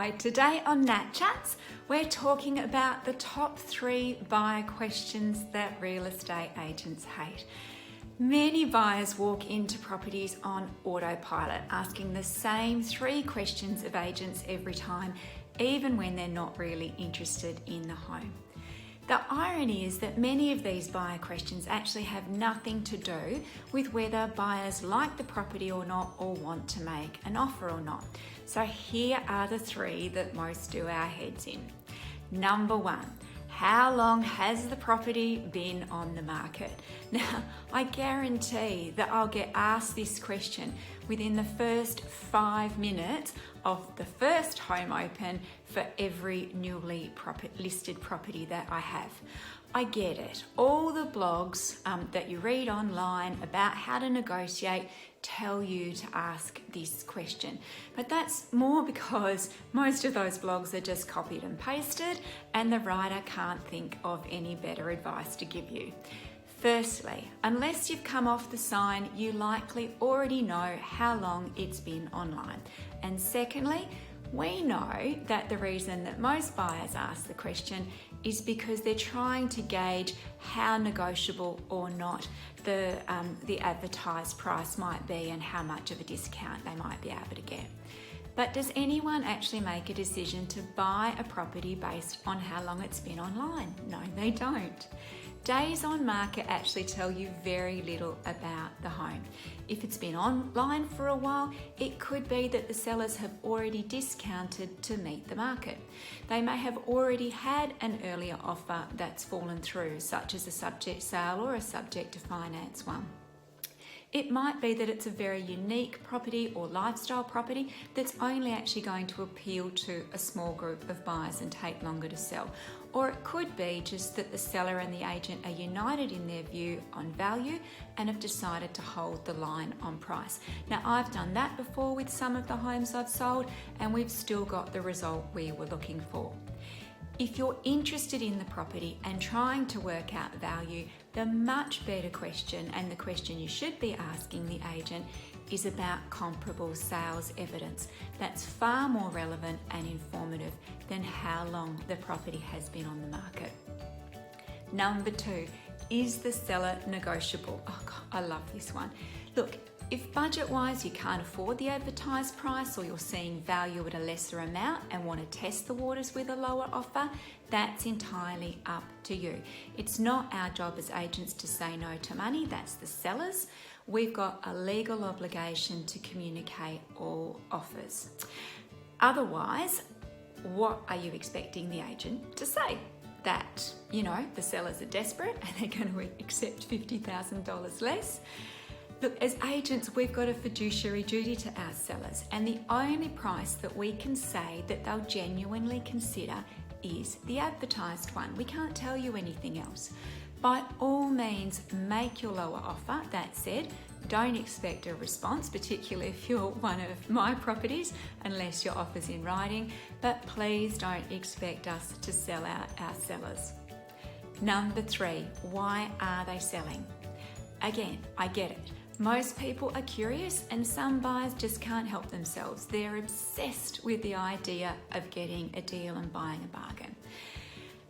Hi, today on Nat Chats, we're talking about the top 3 buyer questions that real estate agents hate. Many buyers walk into properties on autopilot, asking the same 3 questions of agents every time, even when they're not really interested in the home. The irony is that many of these buyer questions actually have nothing to do with whether buyers like the property or not, or want to make an offer or not. So here are the 3 that most do our heads in. Number 1, how long has the property been on the market? Now, I guarantee that I'll get asked this question within the first 5 minutes of the first home open for every newly listed property that I have. I get it. All the blogs that you read online about how to negotiate tell you to ask this question. But that's more because most of those blogs are just copied and pasted, and the writer can't think of any better advice to give you. Firstly, unless you've come off the sign, you likely already know how long it's been online. And secondly, we know that the reason that most buyers ask the question is because they're trying to gauge how negotiable or not the advertised price might be and how much of a discount they might be able to get. But does anyone actually make a decision to buy a property based on how long it's been online? No, they don't. Days on market actually tell you very little about the home. If it's been online for a while, it could be that the sellers have already discounted to meet the market. They may have already had an earlier offer that's fallen through, such as a subject sale or a subject to finance one. It might be that it's a very unique property or lifestyle property that's only actually going to appeal to a small group of buyers and take longer to sell. Or it could be just that the seller and the agent are united in their view on value and have decided to hold the line on price. Now, I've done that before with some of the homes I've sold, and we've still got the result we were looking for. If you're interested in the property and trying to work out value, the much better question, and the question you should be asking the agent, is about comparable sales evidence. That's far more relevant and informative than how long the property has been on the market. Number 2, is the seller negotiable? Oh God, I love this one. Look, if budget-wise you can't afford the advertised price, or you're seeing value at a lesser amount and want to test the waters with a lower offer, that's entirely up to you. It's not our job as agents to say no to money, that's the sellers. We've got a legal obligation to communicate all offers. Otherwise, what are you expecting the agent to say? That, the sellers are desperate and they're going to accept $50,000 less? Look, as agents, we've got a fiduciary duty to our sellers, and the only price that we can say that they'll genuinely consider is the advertised one. We can't tell you anything else. By all means, make your lower offer. That said, don't expect a response, particularly if you're one of my properties, unless your offer's in writing, but please don't expect us to sell out our sellers. Number 3, why are they selling? Again, I get it. Most people are curious, and some buyers just can't help themselves. They're obsessed with the idea of getting a deal and buying a bargain.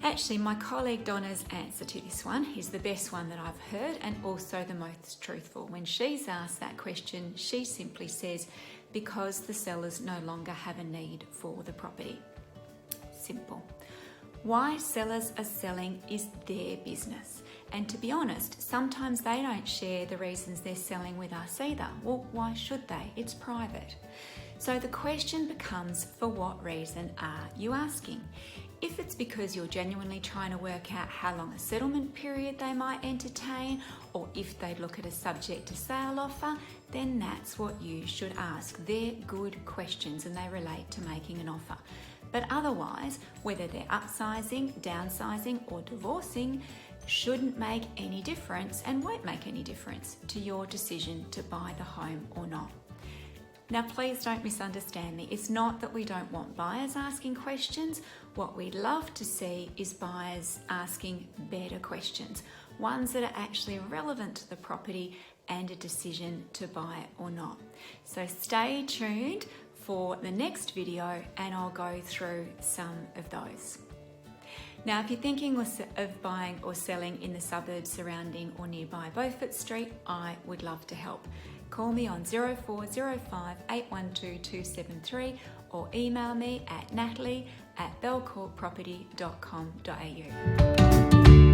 Actually, my colleague Donna's answer to this one is the best one that I've heard, and also the most truthful. When she's asked that question, she simply says, because the sellers no longer have a need for the property. Simple. Why sellers are selling is their business. And to be honest, sometimes they don't share the reasons they're selling with us either. Well, why should they? It's private. So the question becomes, for what reason are you asking? If it's because you're genuinely trying to work out how long a settlement period they might entertain, or if they'd look at a subject to sale offer, then that's what you should ask. They're good questions and they relate to making an offer. But otherwise, whether they're upsizing, downsizing, or divorcing, shouldn't make any difference and won't make any difference to your decision to buy the home or not. Now, please don't misunderstand me. It's not that we don't want buyers asking questions. What we'd love to see is buyers asking better questions, ones that are actually relevant to the property and a decision to buy it or not. So stay tuned for the next video and I'll go through some of those. Now, if you're thinking of buying or selling in the suburbs surrounding or nearby Beaufort Street, I would love to help. Call me on 0405 812 273 or email me at natalie@belcourtproperty.com.au.